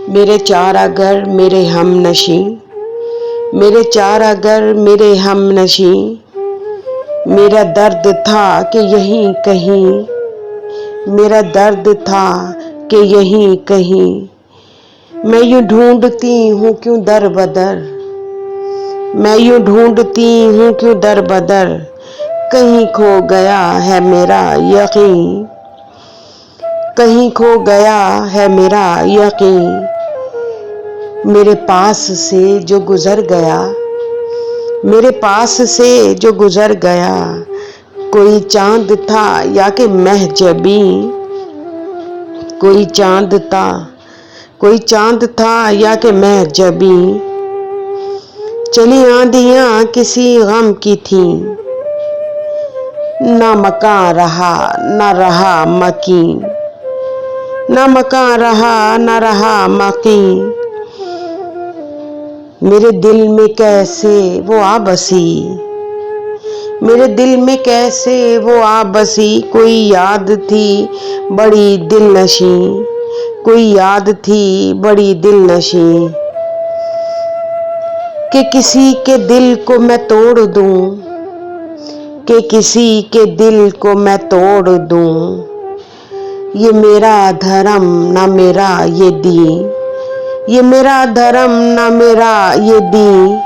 मेरे चार अगर मेरे हमनशी, मेरे चार अगर मेरे हमनशी, मेरा दर्द था कि यहीं कहीं, मेरा दर्द था कि यहीं कहीं, मैं यूं ढूंढती हूँ क्यों दर बदर, मैं यूं ढूंढती हूँ क्यों दर बदर, कहीं खो गया है मेरा यकीन, कहीं खो गया है मेरा यकीन। मेरे पास से जो गुजर गया, मेरे पास से जो गुजर गया, कोई चांद था या कि महजबी, कोई चांद था, कोई चांद था या कि महजबी। चली आंधियां किसी गम की थी, ना मकान रहा ना रहा मकीन, ना मकान रहा ना रहा मकीन। मेरे दिल में कैसे वो आ बसी, मेरे दिल में कैसे वो आ बसी, कोई याद थी बड़ी दिलनशी, कोई याद थी बड़ी दिलनशी। कि किसी के दिल को मैं तोड़ दूं, कि किसी के दिल को मैं तोड़ दूं, ये मेरा धर्म ना मेरा ये दीन, ये मेरा धर्म ना मेरा ये दीन।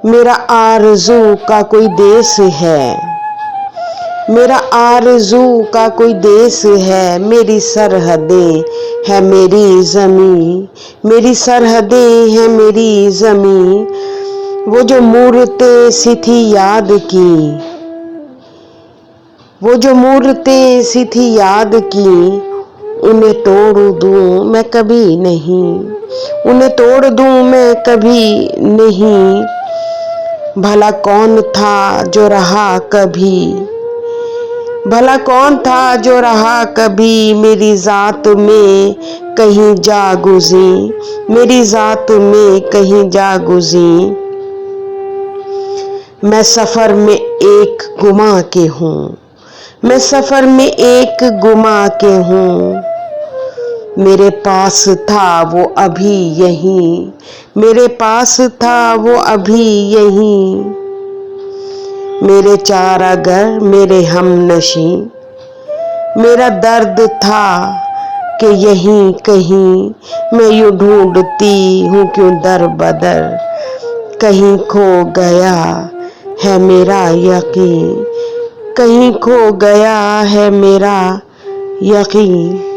मेरा आरज़ू का कोई देश है, मेरा आरज़ू का कोई देश है, मेरी सरहदें है मेरी ज़मीं, मेरी सरहदें है मेरी ज़मीं। वो जो मूरतें सी थी याद की, वो जो मूरतें सी थी याद की, उन्हें तोड़ दूं मैं कभी नहीं, उन्हें तोड़ दूं मैं कभी नहीं। भला कौन था जो रहा कभी, भला कौन था जो रहा कभी, मेरी जात में कहीं जा गुज़ी, मेरी जात में कहीं जा गुज़ी। मैं सफ़र में एक गुमा के हूँ, मैं सफ़र में एक गुमा के हूँ। मेरे पास था वो अभी यहीं, मेरे पास था वो अभी यहीं। मेरे चार अगर मेरे हमनशी, मेरा दर्द था कि यहीं कहीं, मैं यूं ढूंढती हूँ क्यों दर बदर, कहीं खो गया है मेरा यकीन, कहीं खो गया है मेरा यकीन।